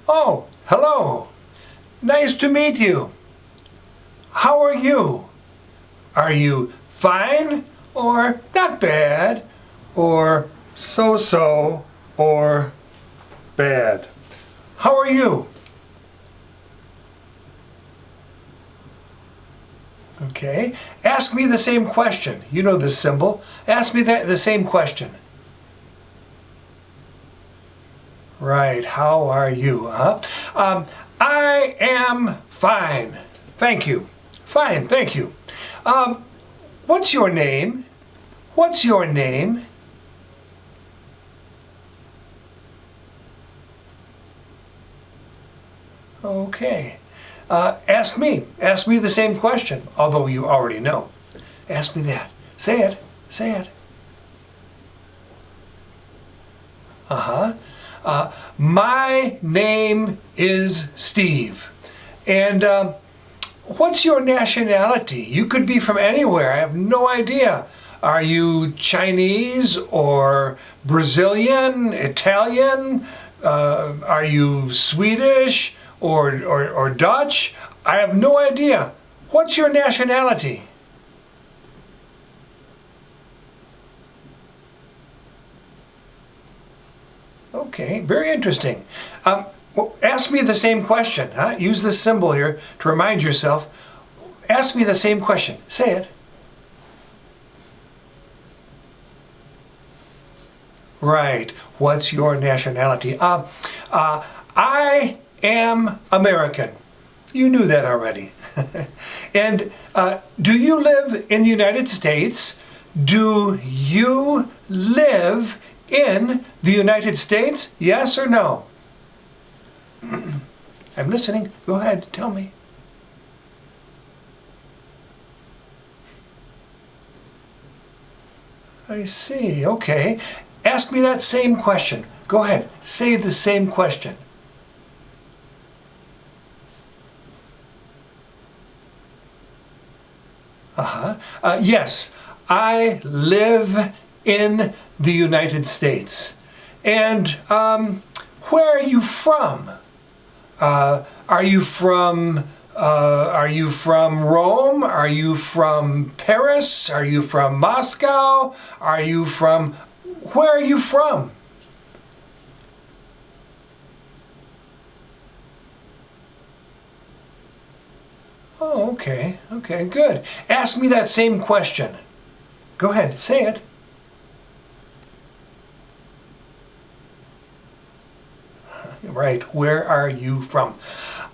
Oh, hello. Nice to meet you. How are you? Are you fine or not bad or so-so or bad? How are you? Okay. Ask me the same question. You know this symbol. Ask me the same question. Right. How are you? I am fine. Thank you. Fine. Thank you. What's your name? What's your name? Okay. Ask me. Ask me the same question, although you already know. Ask me that. Say it. Say it. My name is Steve. And what's your nationality? You could be from anywhere. I have no idea. Are you Chinese or Brazilian, Italian? Are you Swedish or Dutch? I have no idea. What's your nationality? Okay, very interesting. Ask me the same question. Use this symbol here to remind yourself. Ask me the same question. Say it. Right. What's your nationality? I am American. You knew that already. And do you live in the United States? Do you live in the United States? Yes or no? I'm listening. Go ahead. Tell me. I see. Okay. Ask me that same question. Go ahead. Say the same question. Yes, I live in the United States. And where are you from? Are you from Rome? Are you from Paris? Are you from Moscow? Where are you from? Oh, okay. Okay, good. Ask me that same question. Go ahead, say it. Right, where are you from?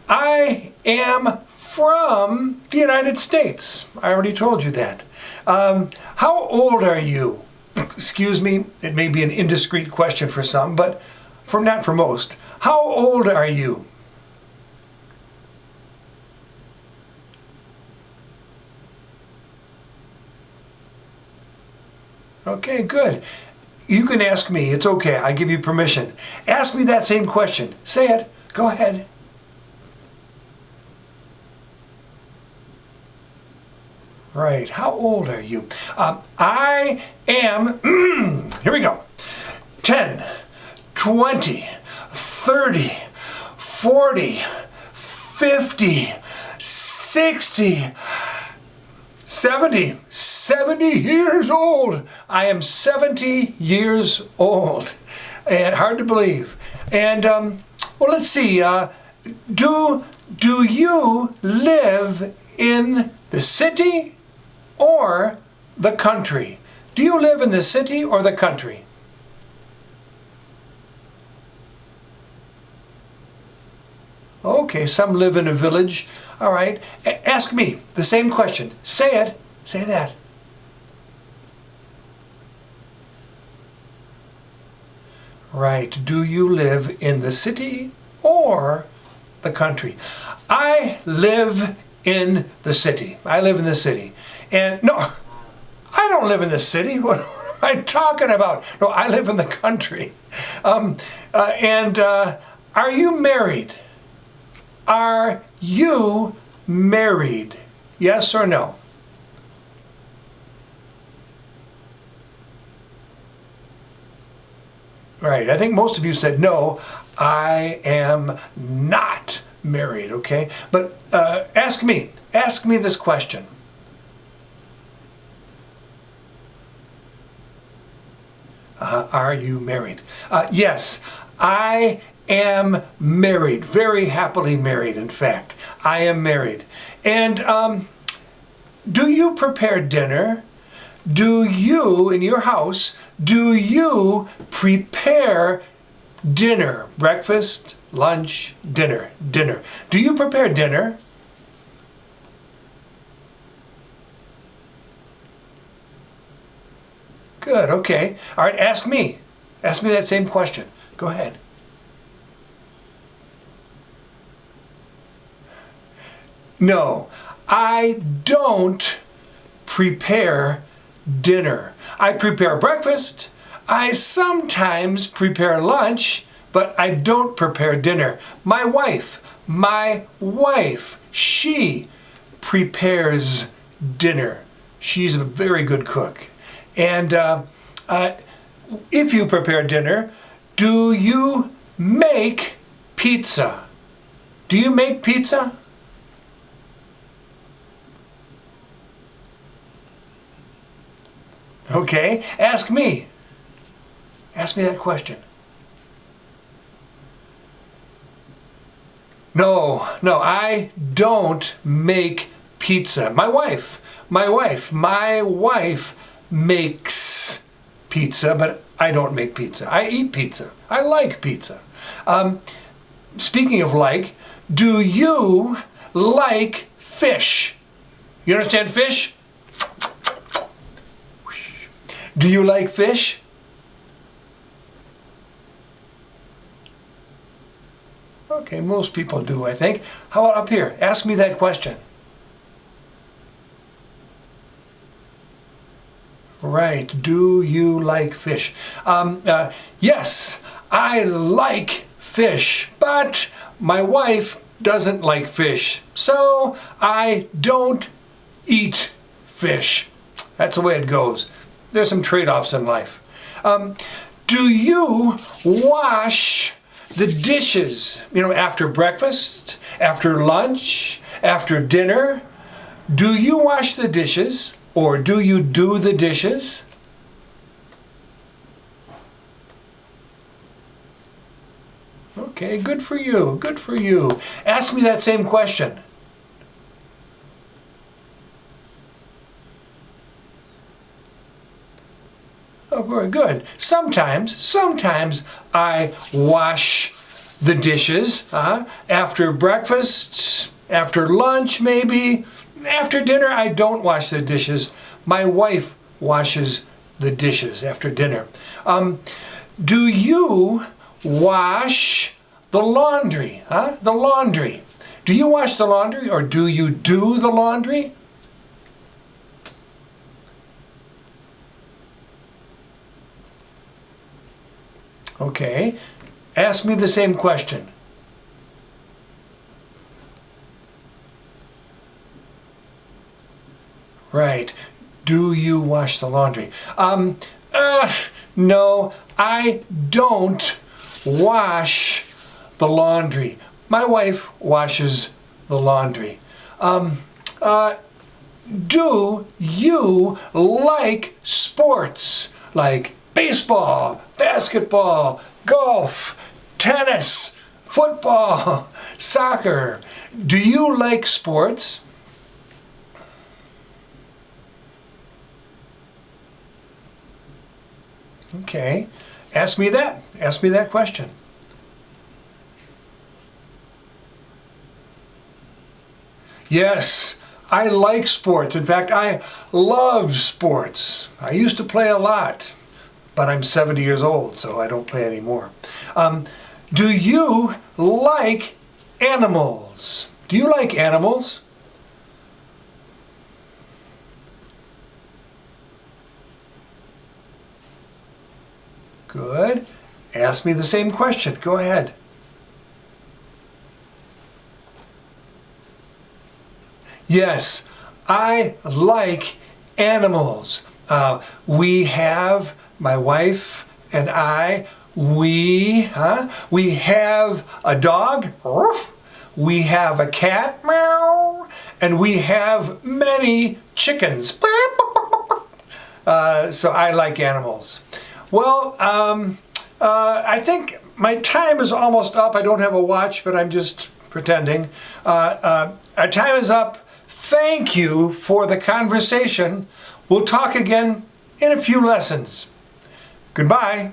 I am from the United States. I already told you that. How old are you? Excuse me, it may be an indiscreet question for some, but not for most. How old are you? Okay, good. You can ask me. It's okay. I give you permission. Ask me that same question. Say it. Go ahead. Right. How old are you? I am, here we go, 10, 20, 30, 40, 50, 60, 70 years old. I am 70 years old. And hard to believe. And, well, let's see. Do you live in the city or the country? Do you live in the city or the country? Okay, some live in a village. All right. Ask me the same question. Say it. Say that. Right. Do you live in the city or the country? I live in the city. I live in the city. And no, I don't live in the city. What am I talking about? No, I live in the country. Are you married? Are you married? Yes or no? Right. I think most of you said, no, I am not married, okay? But ask me this question. Are you married? Yes, I am married. Very happily married, in fact. I am married. And do you prepare dinner? Do you, in your house, do you prepare dinner? Breakfast, lunch, dinner. Do you prepare dinner? Good, okay. All right, ask me. Ask me that same question. Go ahead. No, I don't prepare dinner. I prepare breakfast. I sometimes prepare lunch, but I don't prepare dinner. My wife, she prepares dinner. She's a very good cook. And if you prepare dinner, do you make pizza? Do you make pizza? Okay, ask me. Ask me that question. No, I don't make pizza. My wife makes pizza, but I don't make pizza. I eat pizza. I like pizza. Speaking of like, do you like fish? You understand fish? Do you like fish? Okay, most people do, I think. How about up here? Ask me that question. Right, do you like fish? Yes, I like fish, but my wife doesn't like fish, so I don't eat fish. That's the way it goes. There's some trade-offs in life. Do you wash the dishes, after breakfast, after lunch, after dinner? Do you wash the dishes, or do you do the dishes? Okay, good for you, good for you. Ask me that same question. Oh, very good. Sometimes I wash the dishes after breakfast, after lunch maybe. After dinner, I don't wash the dishes. My wife washes the dishes after dinner. Do you wash the laundry? The laundry. Do you wash the laundry, or do you do the laundry? Okay, ask me the same question. Right, do you wash the laundry? No, I don't wash the laundry. My wife washes the laundry. Do you like sports? Like baseball, basketball, golf, tennis, football, soccer. Do you like sports? Okay, ask me that. Ask me that question. Yes, I like sports. In fact, I love sports. I used to play a lot. But I'm 70 years old, so I don't play anymore. Do you like animals? Do you like animals? Good. Ask me the same question. Go ahead. Yes, I like animals. My wife and I, We have a dog. We have a cat. Meow. And we have many chickens. So I like animals. Well, I think my time is almost up. I don't have a watch, but I'm just pretending. Our time is up. Thank you for the conversation. We'll talk again in a few lessons. Goodbye.